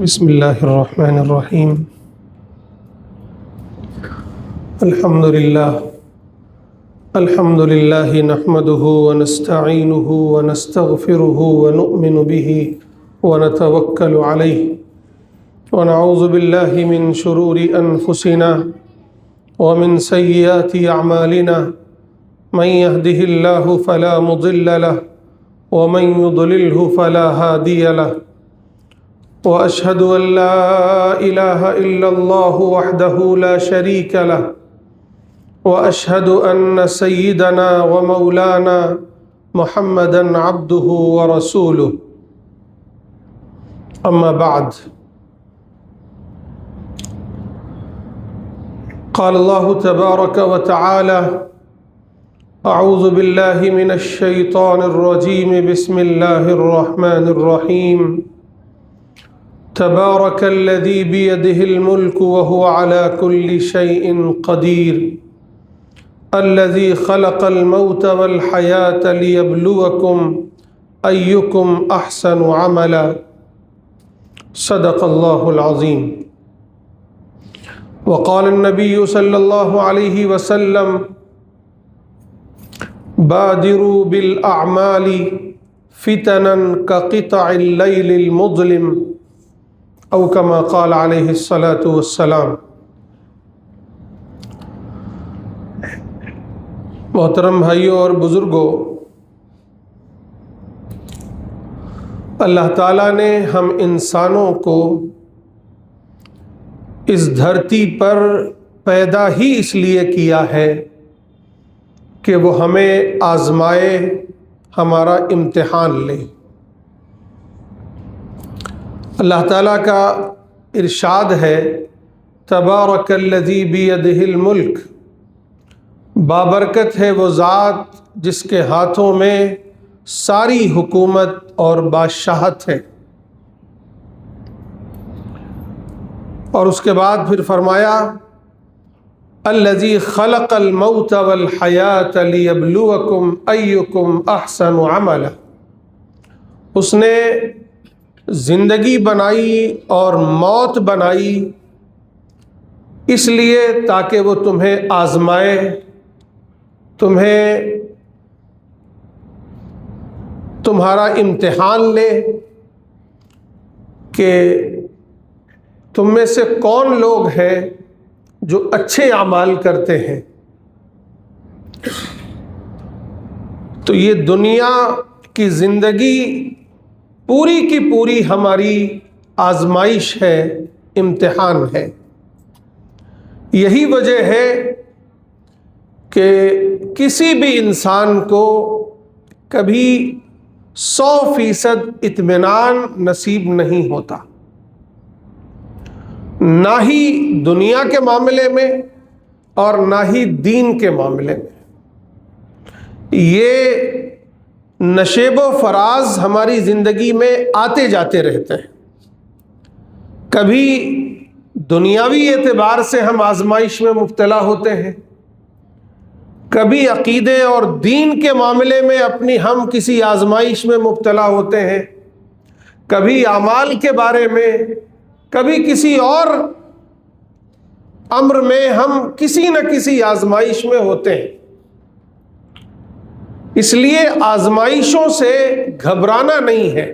بسم الله الرحمن الرحيم. الحمد لله نحمده ونستعينه ونستغفره ونؤمن به ونتوكل عليه ونعوذ بالله من شرور أنفسنا ومن سيئات أعمالنا. من يهده الله فلا مضل له ومن يضلله فلا هادي له. وأشهد أن لا إله إلا الله وحده لا شريك له وأشهد أن سيدنا ومولانا محمدا عبده ورسوله. أما بعد، قال الله تبارك وتعالى: أعوذ بالله من الشيطان الرجيم. بسم الله الرحمن الرحيم. تبارك الذي بيده الملك وهو على كل شيء قدير الذي خلق الموت والحياة ليبلوكم أيكم أحسن عملا. صدق الله العظيم. وقال النبي صلى الله عليه وسلم: بادروا بالأعمال فتنا كقطع الليل المظلم، او کما قال علیہ الصلاۃ والسلام. محترم بھائیوں اور بزرگوں، اللہ تعالیٰ نے ہم انسانوں کو اس دھرتی پر پیدا ہی اس لیے کیا ہے کہ وہ ہمیں آزمائے، ہمارا امتحان لے. اللہ تعالیٰ کا ارشاد ہے: تبارک الذی بیدہ الملک، بابرکت ہے وہ ذات جس کے ہاتھوں میں ساری حکومت اور بادشاہت ہے. اور اس کے بعد پھر فرمایا: الذی خلق الموت والحیاة لیبلوکم ایکم احسن عملا. اس نے زندگی بنائی اور موت بنائی اس لیے تاکہ وہ تمہیں آزمائے، تمہیں تمہارا امتحان لے کہ تم میں سے کون لوگ ہیں جو اچھے اعمال کرتے ہیں. تو یہ دنیا کی زندگی پوری کی پوری ہماری آزمائش ہے، امتحان ہے. یہی وجہ ہے کہ کسی بھی انسان کو کبھی 100% اطمینان نصیب نہیں ہوتا، نہ ہی دنیا کے معاملے میں اور نہ ہی دین کے معاملے میں. یہ نشیب و فراز ہماری زندگی میں آتے جاتے رہتے ہیں. کبھی دنیاوی اعتبار سے ہم آزمائش میں مبتلا ہوتے ہیں، کبھی عقیدے اور دین کے معاملے میں اپنی ہم کسی آزمائش میں مبتلا ہوتے ہیں، کبھی اعمال کے بارے میں، کبھی کسی اور امر میں ہم کسی نہ کسی آزمائش میں ہوتے ہیں. اس لیے آزمائشوں سے گھبرانا نہیں ہے،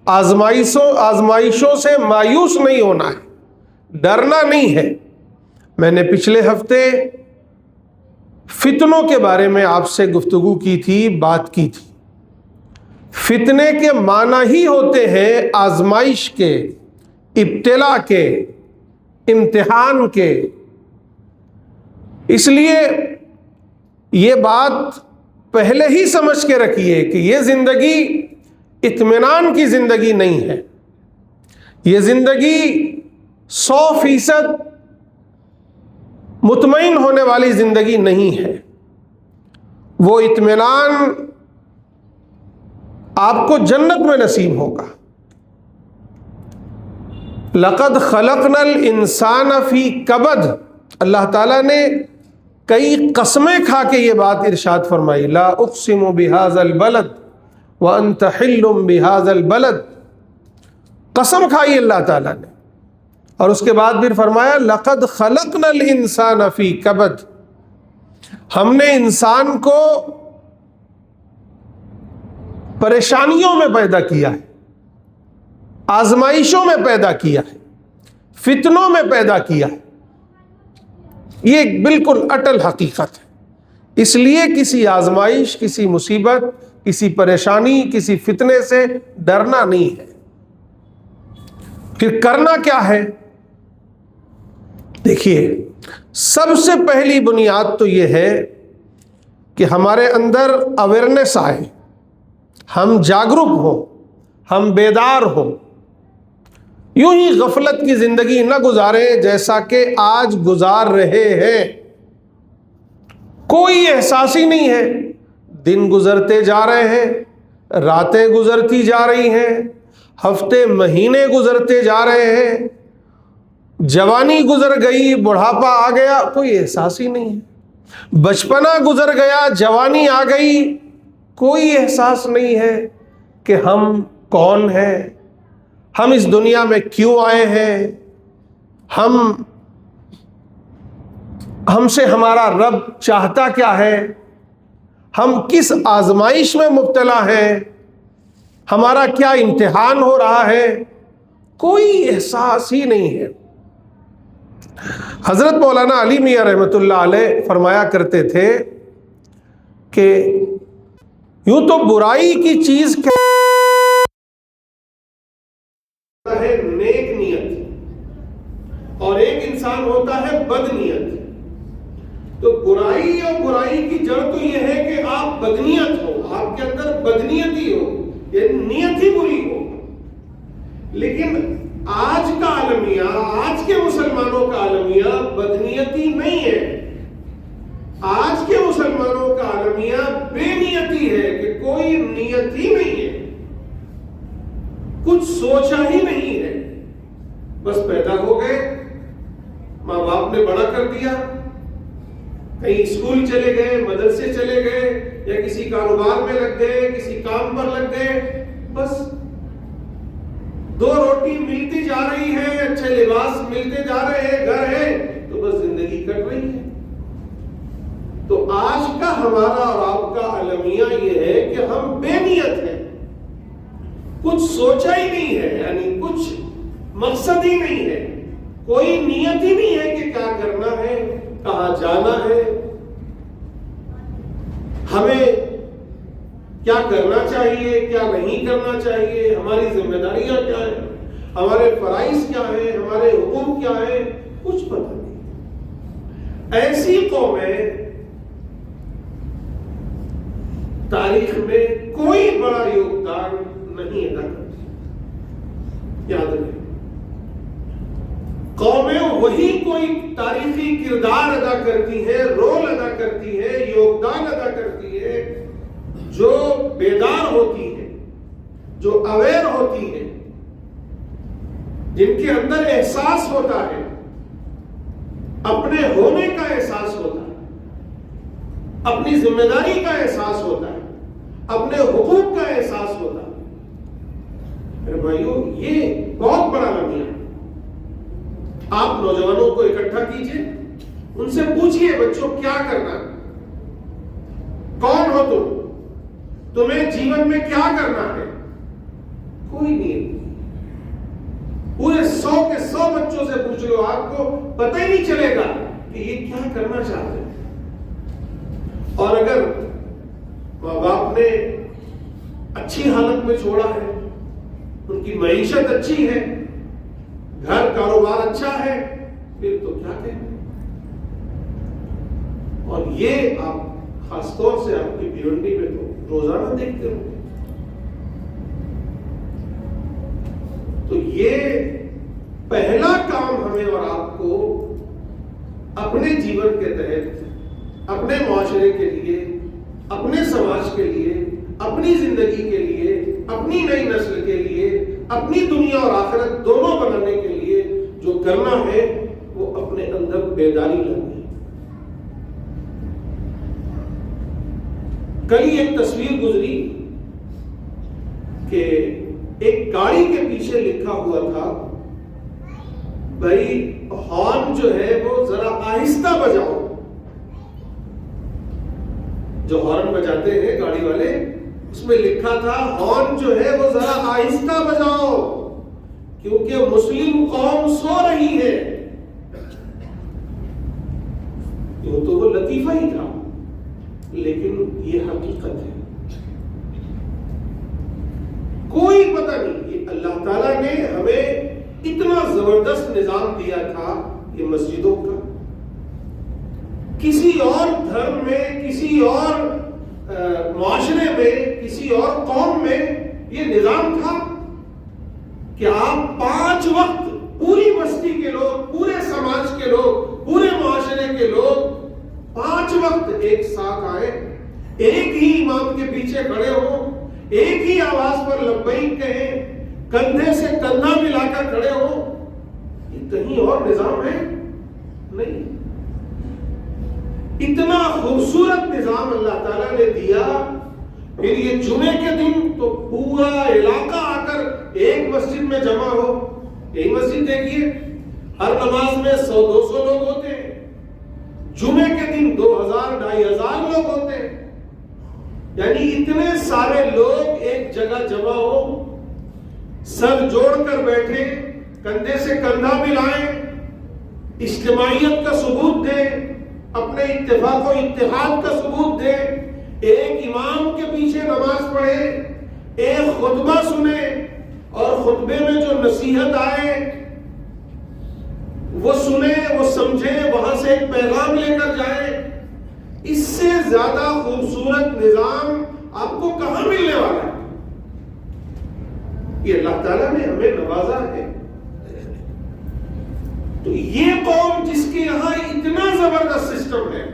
آزمائشوں سے مایوس نہیں ہونا ہے، ڈرنا نہیں ہے. میں نے پچھلے ہفتے فتنوں کے بارے میں آپ سے گفتگو کی تھی، بات کی تھی. فتنے کے معنی ہی ہوتے ہیں آزمائش کے، ابتلا کے، امتحان کے. اس لیے یہ بات پہلے ہی سمجھ کے رکھیے کہ یہ زندگی اطمینان کی زندگی نہیں ہے، یہ زندگی 100% مطمئن ہونے والی زندگی نہیں ہے. وہ اطمینان آپ کو جنت میں نصیب ہوگا. لقد خلقنا الانسان فی کبد. اللہ تعالیٰ نے کئی قسمیں کھا کے یہ بات ارشاد فرمائی: لا اقسم بہذا البلد وانت حل بہذا البلد. قسم کھائی اللہ تعالیٰ نے، اور اس کے بعد پھر فرمایا لقد خلقنا الانسان فی کبد، ہم نے انسان کو پریشانیوں میں پیدا کیا ہے، آزمائشوں میں پیدا کیا ہے، فتنوں میں پیدا کیا ہے۔ یہ ایک بالکل اٹل حقیقت ہے۔ اس لیے کسی آزمائش، کسی مصیبت، کسی پریشانی، کسی فتنے سے ڈرنا نہیں ہے۔ پھر کرنا کیا ہے؟ دیکھیے، سب سے پہلی بنیاد تو یہ ہے کہ ہمارے اندر اویئرنیس آئے، ہم جاگرک ہوں، ہم بیدار ہوں، یوں ہی غفلت کی زندگی نہ گزاریں جیسا کہ آج گزار رہے ہیں۔ کوئی احساس ہی نہیں ہے، دن گزرتے جا رہے ہیں، راتیں گزرتی جا رہی ہیں، ہفتے مہینے گزرتے جا رہے ہیں، جوانی گزر گئی، بڑھاپا آ گیا، کوئی احساس ہی نہیں ہے، بچپنا گزر گیا، جوانی آ گئی، کوئی احساس نہیں ہے کہ ہم کون ہیں، ہم اس دنیا میں کیوں آئے ہیں، ہم سے ہمارا رب چاہتا کیا ہے، ہم کس آزمائش میں مبتلا ہیں، ہمارا کیا امتحان ہو رہا ہے، کوئی احساس ہی نہیں ہے۔ حضرت مولانا علی میاں رحمۃ اللہ علیہ فرمایا کرتے تھے کہ یوں تو برائی کی چیز کیا ہے، نیک نیت، اور ایک انسان ہوتا ہے بد نیت۔ تو برائی اور برائی کی جڑ تو یہ ہے کہ آپ بدنیت ہو، آپ کے اندر بدنیتی ہو، یہ نیت ہی بری ہو۔ لیکن آج کا عالمیہ، آج کے مسلمانوں کا عالمیہ بدنیتی نہیں ہے، آج کے مسلمانوں کا عالمیہ بے نیتی ہے کہ کوئی نیت ہی نہیں ہے، کچھ سوچا ہی نہیں ہے، بس پیدا ہو گئے، ماں باپ نے بڑا کر دیا، کہیں اسکول چلے گئے، مدرسے چلے گئے، یا کسی کاروبار میں لگ گئے، کسی کام پر لگ گئے، بس دو روٹی ملتی جا رہی ہے، اچھے لباس ملتے جا رہے ہیں، گھر ہے، تو بس زندگی کٹ رہی ہے۔ تو آج کا ہمارا اور آپ کا عالمیہ یہ ہے کہ ہم بے نیت ہیں، کچھ سوچا ہی نہیں ہے، یعنی کچھ مقصد ہی نہیں ہے، کوئی نیت ہی نہیں ہے کہ کیا کرنا ہے، کہاں جانا ہے، ہمیں کیا کرنا چاہیے، کیا نہیں کرنا چاہیے، ہماری ذمہ داریاں کیا ہیں، ہمارے فرائض کیا ہیں، ہمارے حقوق کیا ہیں، کچھ پتہ نہیں۔ ایسی قومیں تاریخ میں کوئی بڑا یوگدان نہیں ادا کرتی، یاد رکھیں۔ قومیں وہی کوئی تاریخی کردار ادا کرتی ہے، رول ادا کرتی ہے، یوگدان ادا کرتی ہے، جو بیدار ہوتی ہے، جو اویئر ہوتی ہے، جن کے اندر احساس ہوتا ہے، اپنے ہونے کا احساس ہوتا ہے، اپنی ذمہ داری کا احساس ہوتا ہے، اپنے حقوق کا احساس ہوتا ہے۔ میرے بھائیو، یہ بہت بڑا لمحہ ہے۔ آپ نوجوانوں کو اکٹھا کیجئے، ان سے پوچھئے بچوں کیا کرنا، کون ہو تم، تمہیں جیون میں کیا کرنا ہے، کوئی نہیں۔ پورے 100 کے 100 بچوں سے پوچھ لو، آپ کو پتہ ہی نہیں چلے گا کہ یہ کیا کرنا چاہتے ہیں۔ اور اگر ماں باپ نے اچھی حالت میں چھوڑا ہے، ان کی معیشت اچھی ہے، گھر کاروبار اچھا ہے، پھر تو کیا کہیں۔ اور یہ آپ خاص طور سے آپ کی بھیونڈی میں تو روزانہ دیکھتے ہو۔ تو یہ پہلا کام ہمیں اور آپ کو اپنے جیون کے تحت، اپنے معاشرے کے لیے، اپنے سماج کے لیے، اپنی زندگی کے لیے، اپنی نئی نسل کے لیے، اپنی دنیا اور آخرت دونوں بنانے کے لیے جو کرنا ہے وہ اپنے اندر بیداری لانی ہے۔ کل ایک تصویر گزری کہ ایک گاڑی کے پیچھے لکھا ہوا تھا بھائی ہارن جو ہے وہ ذرا آہستہ بجاؤ. جو ہارن بجاتے ہیں گاڑی والے, اس میں لکھا تھا ہارن جو ہے وہ ذرا آہستہ بجاؤ کیونکہ مسلم قوم سو رہی ہے. یہ تو وہ لطیفہ ہی تھا, لیکن یہ حقیقت ہے. کوئی پتہ نہیں, یہ اللہ تعالیٰ نے ہمیں اتنا زبردست نظام دیا تھا یہ مسجدوں کا. کسی اور دھرم میں, کسی اور معاشرے میں, کسی اور قوم میں یہ نظام تھا کہ آپ 5 وقت پوری بستی کے لوگ, پورے سماج کے لوگ, پورے معاشرے کے لوگ 5 وقت ایک ساتھ آئے, ایک ہی امام کے پیچھے کھڑے ہوں, ایک ہی آواز پر لبیک کہیں, کندھے سے کندھا ملا کر کھڑے ہوں. یہ کہیں اور نظام ہے نہیں. اتنا خوبصورت نظام اللہ تعالیٰ نے دیا. پھر یہ جمعے کے دن تو پورا علاقہ آ کر ایک مسجد میں جمع ہو. یہی مسجد دیکھیے, ہر نماز میں 100-200 لوگ ہوتے ہیں. جمعے کے دن 2000-2500 لوگ ہوتے ہیں. یعنی اتنے سارے لوگ ایک جگہ جمع ہو, سر جوڑ کر بیٹھے, کندھے سے کندھا ملائیں, اجتماعیت کا ثبوت دیں, اپنے اتفاق و اتحاد کا ثبوت دیں, ایک امام کے پیچھے نماز پڑھے, ایک خطبہ سنے اور خطبے میں جو نصیحت آئے وہ سنے, وہ سمجھے, وہاں سے ایک پیغام لے کر جائیں. اس سے زیادہ خوبصورت نظام آپ کو کہاں ملنے والا ہے؟ یہ اللہ تعالیٰ نے ہمیں نوازا ہے. تو یہ قوم جس کے یہاں اتنا زبردست سسٹم ہے,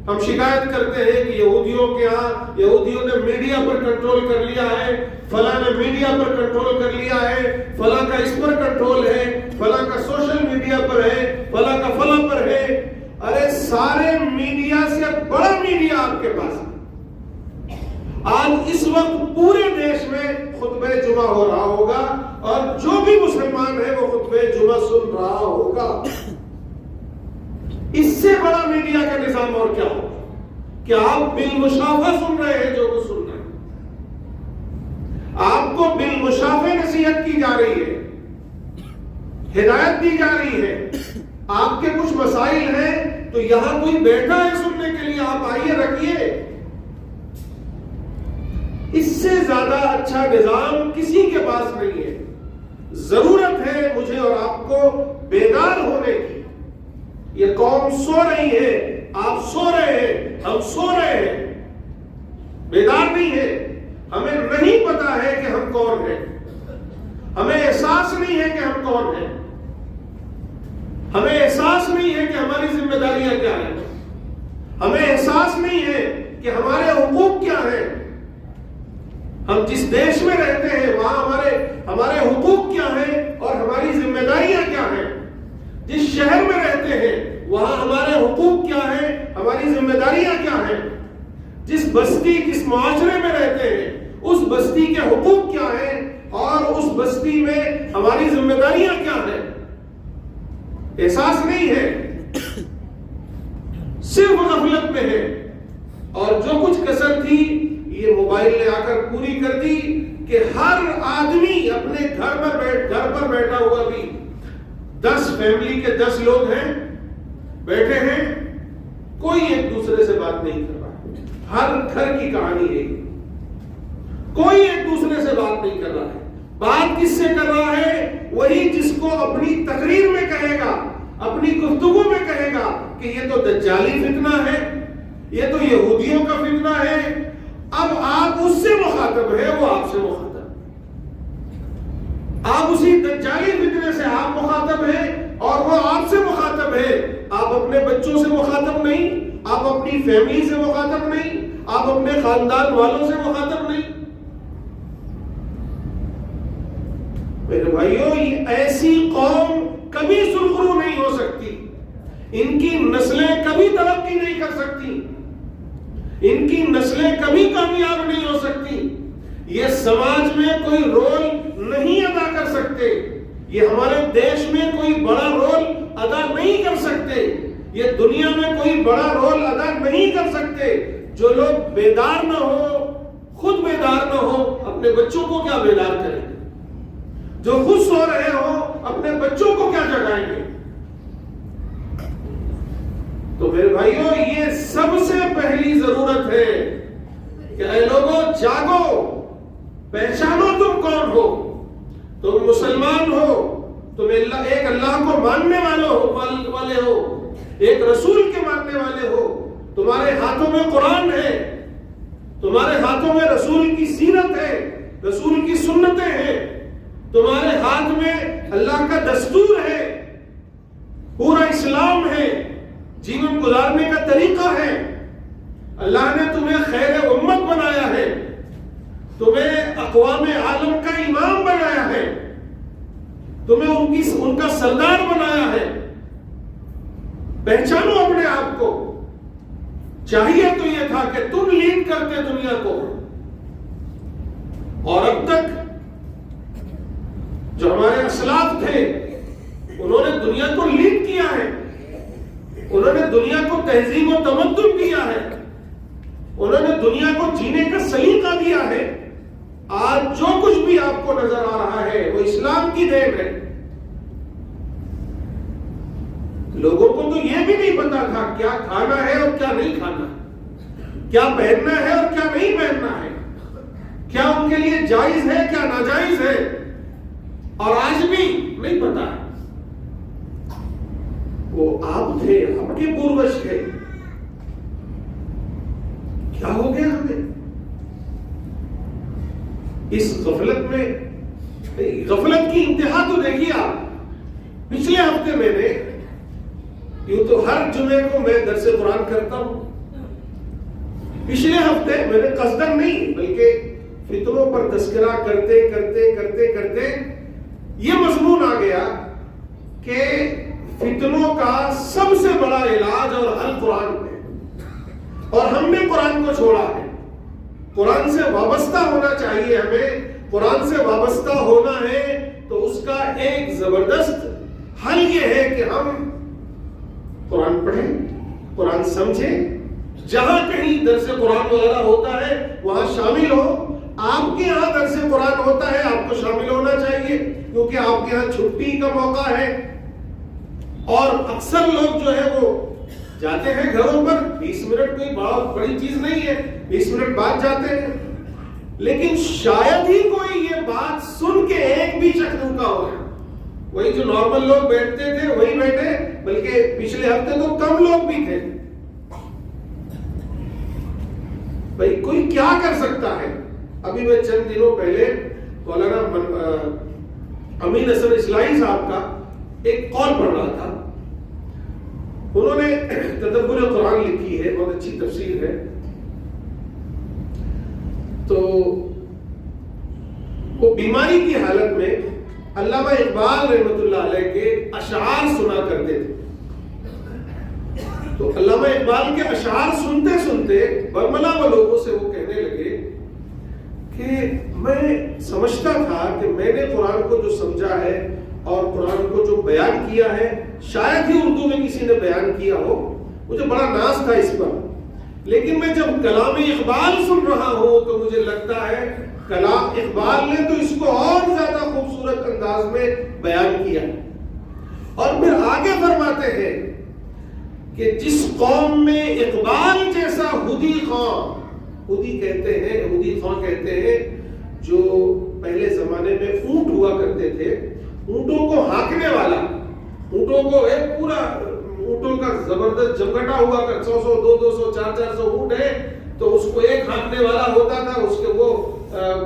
ہم شکایت کرتے ہیں کہ یہودیوں کے ہاں, یہودیوں نے میڈیا پر کنٹرول کر لیا ہے, فلاں نے میڈیا پر کنٹرول کر لیا ہے, فلاں کا اس پر کنٹرول ہے, فلاں کا سوشل میڈیا پر ہے, فلاں کا فلاں پر ہے. ارے سارے میڈیا سے بڑا میڈیا آپ کے پاس ہے. آج اس وقت پورے دیش میں خطبہ جمعہ ہو رہا ہوگا اور جو بھی مسلمان ہے وہ خطبہ جمعہ سن رہا ہوگا. اس سے بڑا میڈیا کا نظام اور کیا ہوگا کہ آپ بالمشافہ سن رہے ہیں جو کچھ سن رہے ہیں. آپ کو بالمشافہ نصیحت کی جا رہی ہے, ہدایت دی جا رہی ہے. آپ کے کچھ مسائل ہیں تو یہاں کوئی بیٹھا ہے سننے کے لیے, آپ آئیے رکھیے. اس سے زیادہ اچھا نظام کسی کے پاس نہیں ہے. ضرورت ہے مجھے اور آپ کو بیدار ہونے کی. یہ قوم سو رہی ہے, آپ سو رہے ہیں, ہم سو رہے ہیں, بیدار نہیں ہے. ہمیں نہیں پتا ہے کہ ہم کون ہیں, ہمیں احساس نہیں ہے کہ ہم کون ہیں, ہمیں احساس نہیں ہے کہ ہماری ذمہ داریاں کیا ہیں, ہمیں احساس نہیں ہے کہ ہمارے حقوق کیا ہیں. ہم جس دیش میں رہتے ہیں وہاں ہمارے حقوق کیا ہیں اور ہماری ذمہ داریاں کیا ہیں. جس شہر میں رہتے ہیں وہاں ہمارے حقوق کیا ہیں, ہماری ذمہ داریاں کیا ہیں. جس بستی, جس معاشرے میں رہتے ہیں اس بستی کے حقوق کیا ہیں اور اس بستی میں ہماری ذمہ داریاں کیا ہیں. احساس نہیں ہے, صرف غفلت میں ہے. اور جو کچھ کسر تھی یہ موبائل نے آ کر پوری کر دی کہ ہر آدمی اپنے گھر پر بیٹھا ہوا بھی 10 فیملی کے 10 لوگ ہیں, بیٹھے ہیں, کوئی ایک دوسرے سے بات نہیں کر رہا. ہر گھر کی کہانی ہے, کوئی ایک دوسرے سے بات نہیں کر رہا ہے. بات کس سے کر رہا ہے؟ وہی جس کو اپنی تقریر میں کہے گا, اپنی گفتگو میں کہے گا کہ یہ تو دجالی فتنہ ہے, یہ تو یہودیوں کا فتنہ ہے. اب آپ اس سے مخاطب ہے, وہ آپ سے مخاطب. آپ اسی دجالی فتنے سے آپ مخاطب ہیں اور وہ آپ سے مخاطب ہے. آپ اپنے بچوں سے مخاطب نہیں, آپ اپنی فیملی سے مخاطب نہیں, آپ اپنے خاندان والوں سے مخاطب نہیں. میرے بھائیوں, یہ ایسی قوم کبھی سرخرو نہیں ہو سکتی, ان کی نسلیں کبھی ترقی نہیں کر سکتی, ان کی نسلیں کبھی کامیاب نہیں ہو سکتی. یہ سماج میں کوئی رول نہیں ادا کر سکتے، یہ ہمارے دیش میں کوئی بڑا رول ادا نہیں کر سکتے، یہ دنیا میں کوئی بڑا رول ادا نہیں کر سکتے۔ جو لوگ بیدار نہ ہو، خود بیدار نہ ہو، اپنے بچوں کو کیا بیدار کریں گے؟ جو خود سو رہے ہو، اپنے بچوں کو کیا جگائیں گے؟ تو میرے بھائیوں، یہ سب سے پہلی ضرورت ہے کہ اے لوگوں جاگو، پہچانو تم کون ہو، تم مسلمان ہو، تم ایک اللہ کو ماننے والے ہو، ایک رسول کے ماننے والے ہو، تمہارے ہاتھوں میں قرآن ہے، تمہارے ہاتھوں میں رسول کی سیرت ہے، رسول کی سنتیں ہیں، تمہارے ہاتھ میں اللہ کا دستور ہے، پورا اسلام ہے، جیون گزارنے کا طریقہ ہے۔ اللہ نے تمہیں خیر امت بنایا ہے، تمہیں اقوام عالم کا امام بنایا ہے، تمہیں ان کا سردار بنایا ہے۔ پہچانو اپنے آپ کو۔ چاہیے تو یہ تھا کہ تم لیڈ کرتے دنیا کو، اور اب تک جو ہمارے اسلاف تھے انہوں نے دنیا کو لیڈ کیا ہے، انہوں نے دنیا کو تہذیب و تمدن دیا ہے، انہوں نے دنیا کو جینے کا سلیقہ دیا ہے۔ آج جو کچھ بھی آپ کو نظر آ رہا ہے وہ اسلام کی دین ہے۔ لوگوں کو تو یہ بھی نہیں پتا تھا کیا کھانا ہے اور کیا نہیں کھانا، کیا پہننا ہے اور کیا نہیں پہننا ہے، کیا ان کے لیے جائز ہے کیا ناجائز ہے، اور آج بھی نہیں پتا۔ وہ آپ تھے، آپ کے پوروج تھے، کیا ہو گیا ہمیں اس غفلت میں؟ غفلت کی انتہا تو دیکھیے آپ۔ پچھلے ہفتے میں نے، یوں تو ہر جمعے کو میں درس قرآن کرتا ہوں، پچھلے ہفتے میں نے قصدن نہیں بلکہ فتنوں پر تذکرہ کرتے کرتے کرتے کرتے یہ مضمون آ گیا کہ فتنوں کا سب سے بڑا علاج اور حل قرآن ہے، اور ہم نے قرآن کو چھوڑا ہے۔ قرآن سے وابستہ ہونا چاہیے ہمیں، قرآن سے وابستہ ہونا ہے تو اس کا ایک زبردست حل یہ ہے کہ ہم قرآن پڑھیں، قرآن سمجھیں، جہاں کہیں درس قرآن وغیرہ ہوتا ہے وہاں شامل ہو۔ آپ کے یہاں درس قرآن ہوتا ہے، آپ کو شامل ہونا چاہیے، کیونکہ آپ کے یہاں چھٹی کا موقع ہے، اور اکثر لوگ جو ہے وہ جاتے ہیں گھروں پر، 20 منٹ کوئی بہت بڑی چیز نہیں ہے، 20 منٹ بعد جاتے ہیں، لیکن شاید ہی کوئی یہ بات سن کے ایک بھی شخص کا ہو گیا۔ وہی جو نارمل لوگ بیٹھتے تھے وہی بیٹھے، بلکہ پچھلے ہفتے تو کم لوگ بھی تھے۔ بھائی کوئی کیا کر سکتا ہے؟ ابھی میں چند دنوں پہلے مولانا امین حسن اصلاحی صاحب کا ایک قول پڑھ رہا تھا، انہوں نے تدبر قرآن لکھی ہے، بہت اچھی تفسیر ہے، تو وہ بیماری کی حالت میں علامہ اقبال رحمۃ اللہ علیہ کے اشعار سنا کرتے تھے۔ تو علامہ اقبال کے اشعار سنتے سنتے برملا و لوگوں سے وہ کہنے لگے کہ میں سمجھتا تھا کہ میں نے قرآن کو جو سمجھا ہے اور قرآن کو جو بیان کیا ہے شاید ہی اردو میں کسی نے بیان کیا ہو، مجھے بڑا ناز تھا اس پر، لیکن میں جب کلام اقبال سن رہا ہوں تو مجھے لگتا ہے کلام اقبال نے تو اس کو اور زیادہ خوبصورت انداز میں بیان کیا۔ اور پھر آگے فرماتے ہیں کہ جس قوم میں اقبال جیسا ہدی خواں، ہدی کہتے ہیں، ہدی خواں کہتے ہیں جو پہلے زمانے میں اونٹ ہوا کرتے تھے، اونٹوں کو ہانکنے والا، اونٹوں کو ایک پورا اونٹوں کا زبردست جمگٹا ہوا کر 100 200 400 اونٹ ہے، تو اس کو ایک ہانکنے والا ہوتا تھا، اس کے وہ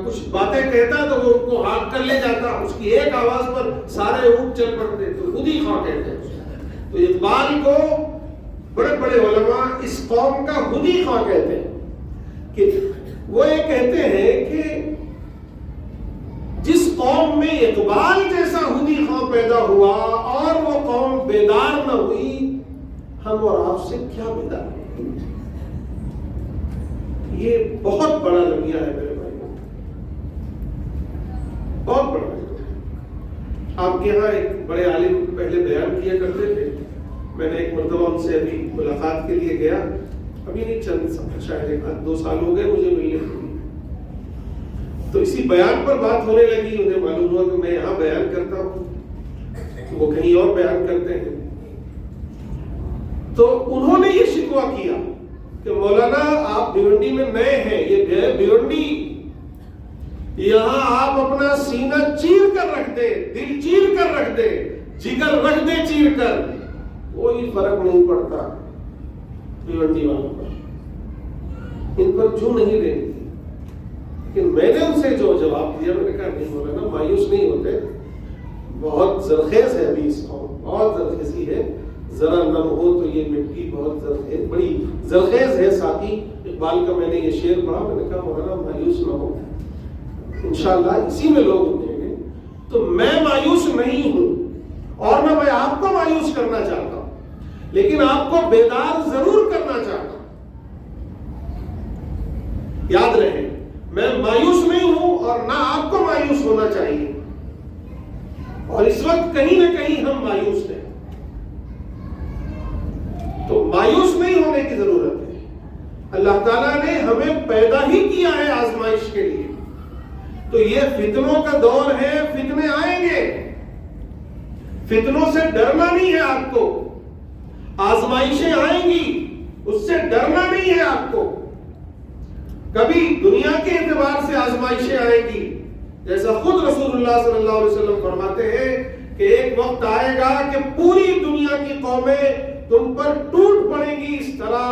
کچھ باتیں کہتا تو وہ ان کو ہانک کر لے جاتا، اس کی ایک آواز پر سارے اونٹ چل پڑتے، تو ہدی خواں کہتے ہیں۔ تو اقبال کو بڑے بڑے علماء اس قوم کا ہدی خواں کہتے ہیں، کہ وہ یہ کہتے ہیں کہ جس قوم میں اقبال جیسا ہدی خواں پیدا ہوا اور وہ قوم بیدار نہ ہوئی، ہم اور آپ سے کیا بیدار ہوئی؟ یہ بہت بڑا لمحہ ہے میرے بھائی، بہت بڑا ہے۔ آپ کے یہاں ایک بڑے عالم پہلے بیان کیا کرتے تھے، میں نے ایک مرتبہ ان سے ابھی ملاقات کے لیے گیا، ابھی نہیں چند شاید 1-2 سال ہو گئے مجھے ملنے کے لیے، تو اسی بیان پر بات ہونے لگی، انہیں معلوم ہوا کہ میں یہاں بیان کرتا ہوں، وہ کہیں اور بیان کرتے ہیں، تو انہوں نے یہ شکوہ کیا کہ مولانا آپ بھیونڈی میں نئے ہیں، یہ بھیونڈی، یہاں آپ اپنا سینہ چیر کر رکھ دیں، دل چیر کر رکھ دیں، جگر رکھ دیں چیر کر، کوئی فرق نہیں پڑتا بھیونڈی والوں پر، ان پر جو نہیں لینی تھی۔ لیکن میں نے ان سے جو جواب دیا، میں نے کہا نہیں مولانا مایوس نہیں ہوتے، بہت زرخیز ہے ابھی اس قوم، بہت زرخیزی ہے، ذرا نم ہو تو یہ مٹی بہت زرخیز، بڑی زرخیز ہے۔ ساتھی اقبال کا میں نے یہ شعر پڑھا، میں نے کہا مولانا مایوس نہ ہو، انشاءاللہ اسی میں لوگ اٹھیں گے۔ تو میں مایوس نہیں ہوں، اور نہ میں آپ کو مایوس کرنا چاہتا ہوں، لیکن آپ کو بیدار ضرور کرنا چاہتا ہوں۔ یاد رہے، میں مایوس نہیں ہوں اور نہ آپ کو مایوس ہونا چاہیے، اور اس وقت کہیں نہ کہیں ہم مایوس ہیں، تو مایوس نہیں ہونے کی ضرورت ہے۔ اللہ تعالیٰ نے ہمیں پیدا ہی کیا ہے آزمائش کے لیے، تو یہ فتنوں کا دور ہے، فتنے آئیں گے، فتنوں سے ڈرنا نہیں ہے آپ کو، آزمائشیں آئیں گی اس سے ڈرنا نہیں ہے آپ کو۔ کبھی دنیا کے اعتبار سے آزمائشیں آئیں گی، جیسا خود رسول اللہ صلی اللہ علیہ وسلم فرماتے ہیں کہ ایک وقت آئے گا کہ پوری دنیا کی قومیں تم پر ٹوٹ پڑیں گی، اس طرح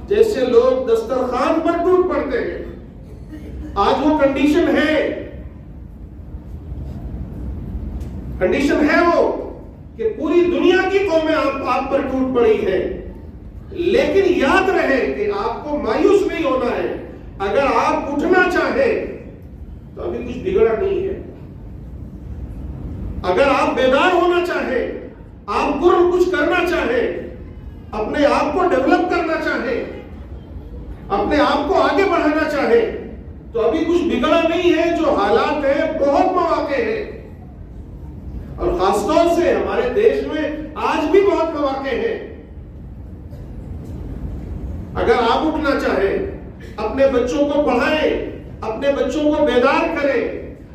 جیسے لوگ دسترخوان پر ٹوٹ پڑتے ہیں۔ آج وہ کنڈیشن ہے وہ کہ پوری دنیا کی قومیں آپ پر ٹوٹ پڑی ہے، لیکن یاد رہے کہ آپ کو مایوس نہیں ہونا ہے۔ اگر آپ اٹھنا چاہیں تو ابھی کچھ بگڑا نہیں ہے، اگر آپ بیدار ہونا چاہیں، آپ کچھ کرنا چاہیں، اپنے آپ کو ڈیولپ کرنا چاہیں، اپنے آپ کو آگے بڑھانا چاہیں، تو ابھی کچھ بگڑا نہیں ہے۔ جو حالات ہیں بہت مواقع ہیں، اور خاص طور سے ہمارے دیش میں آج بھی بہت مواقع ہیں۔ اگر آپ اٹھنا چاہیں، اپنے بچوں کو پڑھائیں، اپنے بچوں کو بیدار کریں،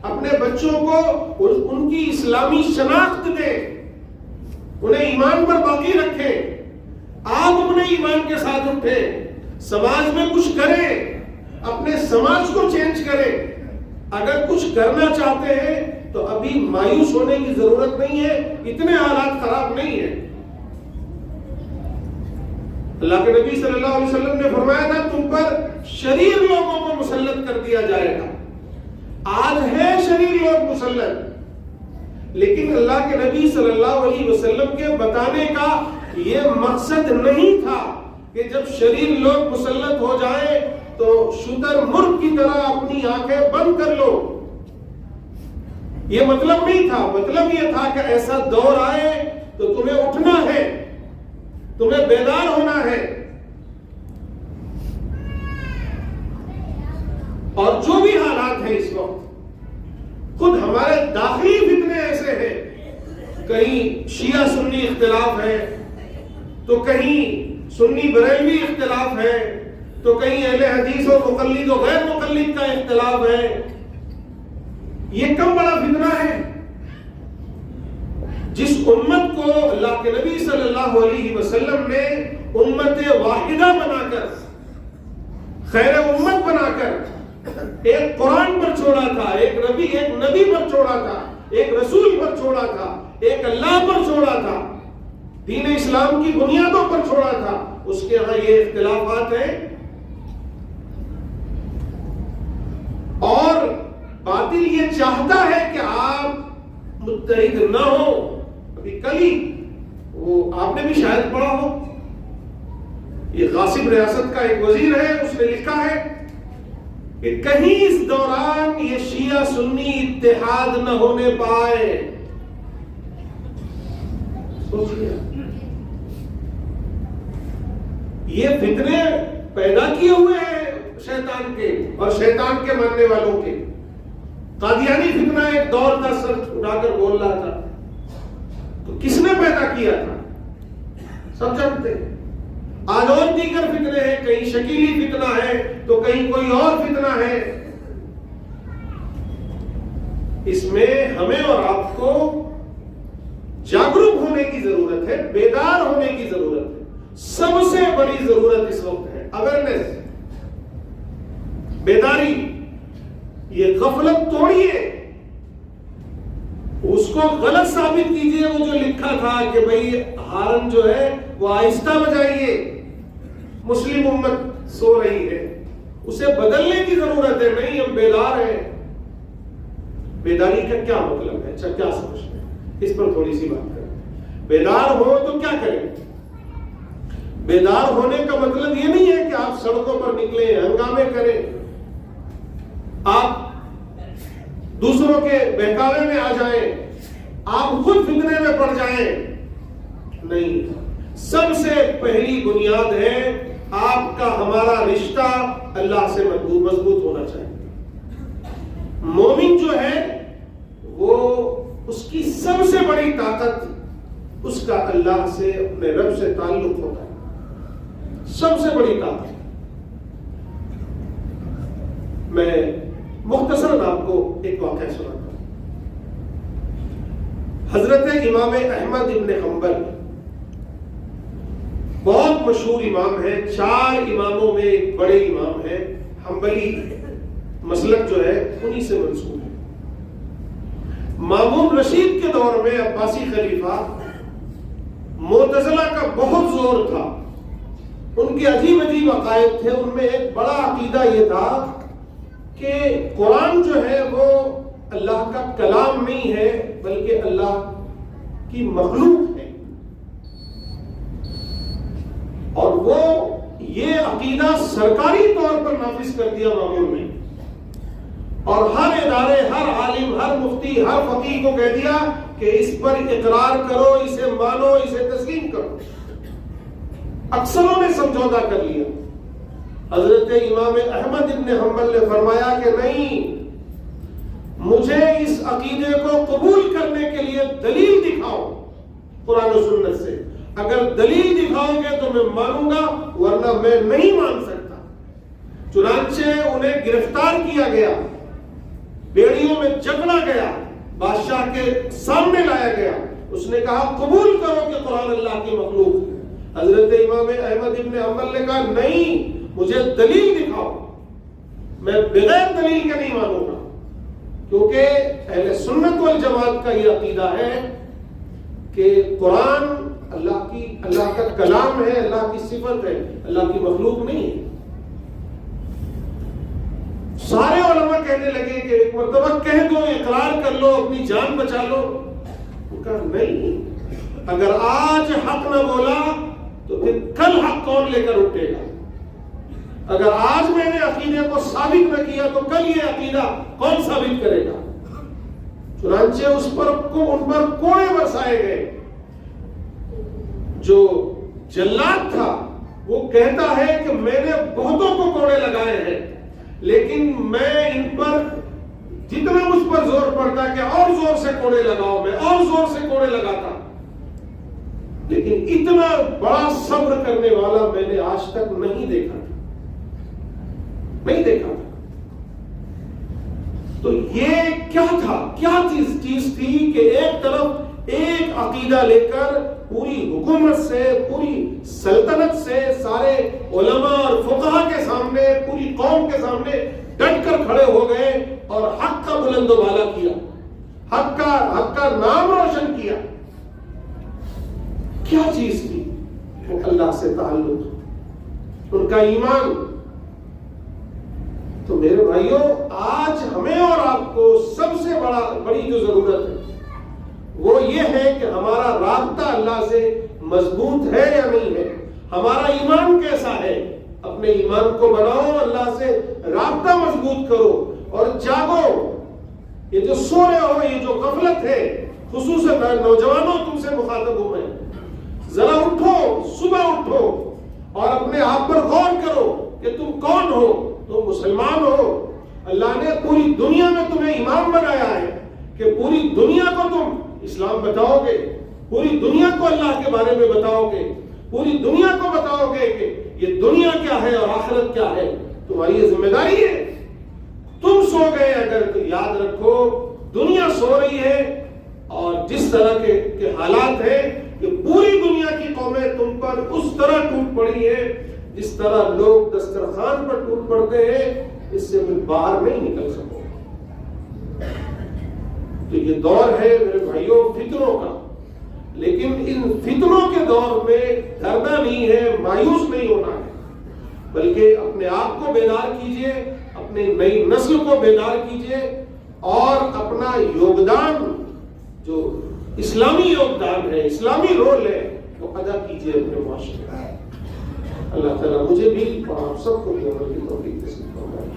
اپنے بچوں کو ان کی اسلامی شناخت دیں، انہیں ایمان پر باقی رکھیں، آپ اپنے ایمان کے ساتھ اٹھیں، سماج میں کچھ کریں، اپنے سماج کو چینج کریں۔ اگر کچھ کرنا چاہتے ہیں تو ابھی مایوس ہونے کی ضرورت نہیں ہے، اتنے حالات خراب نہیں ہیں۔ اللہ کے نبی صلی اللہ علیہ وسلم نے فرمایا تھا تم پر شریر لوگوں کو مسلط کر دیا جائے گا۔ آج ہے شریر لوگ مسلط، لیکن اللہ کے نبی صلی اللہ علیہ وسلم کے بتانے کا یہ مقصد نہیں تھا کہ جب شریر لوگ مسلط ہو جائیں تو شتر مرغ کی طرح اپنی آنکھیں بند کر لو، یہ مطلب نہیں تھا۔ مطلب یہ تھا کہ ایسا دور آئے تو تمہیں اٹھنا ہے، تمہیں بیدار ہونا ہے، اور جو بھی حالات ہیں اس وقت، خود ہمارے داخلی فتنے ایسے ہیں، کہیں شیعہ سنی اختلاف ہے، تو کہیں سنی بریلوی اختلاف ہے، تو کہیں اہل حدیث اور مقلد و غیر مقلد کا اختلاف ہے۔ یہ کم بڑا فتنہ ہے جس امت کو اللہ کے نبی صلی اللہ علیہ وسلم نے امت واحدہ بنا کر، خیر امت بنا کر ایک قرآن پر چھوڑا تھا، ایک نبی پر چھوڑا تھا، ایک رسول پر چھوڑا تھا، ایک اللہ پر چھوڑا تھا، دین اسلام کی بنیادوں پر چھوڑا تھا، اس کے یہاں یہ اختلافات ہیں، اور باطل یہ چاہتا ہے کہ آپ متحد نہ ہو۔ ابھی کل ہی وہ آپ نے بھی شاید پڑھا ہو، یہ غاصب ریاست کا ایک وزیر ہے، اس نے لکھا ہے کہ کہیں اس دوران یہ شیعہ سنی اتحاد نہ ہونے پائے۔ سوچئے، یہ فتنے پیدا کیے ہوئے ہیں شیطان کے اور شیطان کے ماننے والوں کے، قادیانی فتنہ ایک دور کا سر اٹھا کر بول رہا تھا، تو کس نے پیدا کیا تھا؟ سب جانتے ہیں۔ آج اور دیگر فتنے ہیں، کہیں شکیلی فتنہ ہے تو کہیں کوئی اور فتنہ ہے۔ اس میں ہمیں اور آپ کو جاگروک ہونے کی ضرورت ہے، بیدار ہونے کی ضرورت ہے۔ سب سے بڑی ضرورت اس وقت ہے اویئرنیس، بیداری۔ یہ غفلت توڑیے، اس کو غلط ثابت کیجئے۔ وہ جو لکھا تھا کہ بھئی ہارن جو ہے وہ آہستہ بجائیے، مسلم امت سو رہی ہے، اسے بدلنے کی ضرورت ہے۔ نہیں، ہم بیدار ہیں۔ بیداری کا کیا مطلب ہے؟ اچھا، کیا سمجھتے ہیں؟ اس پر تھوڑی سی بات کریں۔ بیدار ہو تو کیا کریں؟ بیدار ہونے کا مطلب یہ نہیں ہے کہ آپ سڑکوں پر نکلیں، ہنگامے کریں، آپ دوسروں کے بہکاوے میں آ جائیں، آپ خود فتنے میں پڑ جائیں۔ نہیں، سب سے پہلی بنیاد ہے آپ کا ہمارا رشتہ اللہ سے مضبوط ہونا چاہیے۔ مومن جو ہے وہ اس کی سب سے بڑی طاقت اس کا اللہ سے، اپنے رب سے تعلق ہوتا ہے، سب سے بڑی طاقت۔ میں مختصراً آپ کو ایک واقعہ سناتا ہوں۔ حضرت امام احمد ابن حنبل بہت مشہور امام ہے، 4 اماموں میں ایک بڑے امام ہیں، حنبلی مسلک جو ہے انہی سے منسوب ہے۔ مامون رشید کے دور میں عباسی خلیفہ معتزلہ کا بہت زور تھا، ان کے عجیب عجیب عقائد تھے۔ ان میں ایک بڑا عقیدہ یہ تھا کہ قرآن جو ہے وہ اللہ کا کلام نہیں ہے بلکہ اللہ کی مخلوق ہے، اور وہ یہ عقیدہ سرکاری طور پر نافذ کر دیا مامون نے، اور ہر ادارے، ہر عالم، ہر مفتی، ہر فقیہ کو کہہ دیا کہ اس پر اقرار کرو، اسے مانو، اسے تسلیم کرو۔ اکثروں نے سمجھوتا کر لیا۔ حضرت امام احمد ابن حنبل نے فرمایا کہ نہیں، مجھے اس عقیدے کو قبول کرنے کے لیے دلیل دکھاؤ قرآن و سنت سے۔ اگر دلیل دکھاؤ گے تو میں مانوں گا، ورنہ میں نہیں مان سکتا۔ چنانچہ انہیں گرفتار کیا گیا، بیڑیوں میں جکڑا گیا، بادشاہ کے سامنے لایا گیا۔ اس نے کہا قبول کرو کہ قرآن اللہ کی مخلوق ہے۔ حضرت امام احمد ابن حنبل نے کہا نہیں، مجھے دلیل دکھاؤ، میں بغیر دلیل کے نہیں مانوں گا، کیونکہ اہل سنت والجماعت کا یہ عقیدہ ہے کہ قرآن اللہ کا کلام ہے، اللہ کی صفت ہے، اللہ کی مخلوق نہیں ہے۔ سارے علماء کہنے لگے کہ ایک مرتبہ کہہ دو، اقرار کر لو، اپنی جان بچا لو۔ وہ کہا نہیں، اگر آج حق نہ بولا تو پھر کل حق کون لے کر اٹھے گا؟ اگر آج میں نے عقیدے کو ثابت نہ کیا تو کل یہ عقیدہ کون ثابت کرے گا؟ چنانچہ ان پر کوڑے برسائے گئے۔ جو جلاد تھا وہ کہتا ہے کہ میں نے بہتوں کو کوڑے لگائے ہیں، لیکن میں ان پر جتنا مجھ پر زور پڑتا کہ اور زور سے کوڑے لگاؤ، میں اور زور سے کوڑے لگاتا، لیکن اتنا بڑا صبر کرنے والا میں نے آج تک نہیں دیکھا تھا، نہیں دیکھا تھا۔ تو یہ کیا تھا؟ کیا چیز تھی کہ ایک طرف ایک عقیدہ لے کر پوری حکومت سے، پوری سلطنت سے، سارے علماء اور فقہا کے سامنے، پوری قوم کے سامنے ڈٹ کر کھڑے ہو گئے اور حق کا بلند و بالا کیا، حق کا نام روشن کیا۔ کیا چیز تھی؟ اللہ سے تعلق، ان کا ایمان۔ تو میرے بھائیوں، آج ہمیں اور آپ کو سب سے بڑی جو ضرورت ہے وہ یہ ہے کہ ہمارا رابطہ اللہ سے مضبوط ہے یا نہیں ہے، ہمارا ایمان کیسا ہے۔ اپنے ایمان کو بناؤ، اللہ سے رابطہ مضبوط کرو اور جاگو۔ یہ جو سو رہے ہو، یہ جو غفلت ہے، خصوصاً نوجوانوں تم سے مخاطب ہوں میں، ذرا اٹھو، صبح اٹھو اور اپنے آپ پر غور کرو کہ تم کون ہو۔ تم مسلمان ہو، اللہ نے پوری دنیا میں تمہیں امام بنایا ہے کہ پوری دنیا کو تم اسلام بتاؤ گے، پوری دنیا کو اللہ کے بارے میں بتاؤ گے، پوری دنیا کو بتاؤ گے کہ یہ دنیا کیا ہے اور آخرت کیا ہے، تمہاری یہ ذمہ داری ہے۔ تم سو گئے اگر تو یاد رکھو دنیا سو رہی ہے، اور جس طرح کے حالات ہیں کہ پوری دنیا کی قومیں تم پر اس طرح ٹوٹ پڑی ہیں جس طرح لوگ دسترخوان پر ٹوٹ پڑتے ہیں، اس سے تم باہر نہیں نکل سکو۔ تو یہ دور ہے میرے بھائیوں فتنوں کا، لیکن ان فتنوں کے دور میں ڈرنا نہیں ہے، مایوس نہیں ہونا ہے، بلکہ اپنے آپ کو بیدار کیجئے، اپنے نئی نسل کو بیدار کیجئے، اور اپنا یوگدان جو اسلامی یوگدان ہے، اسلامی رول ہے، وہ ادا کیجئے اپنے معاشرے میں۔ اللہ تعالیٰ مجھے بھی اور آپ سب کو بھی عمل کی توفیق نصیب فرمائے۔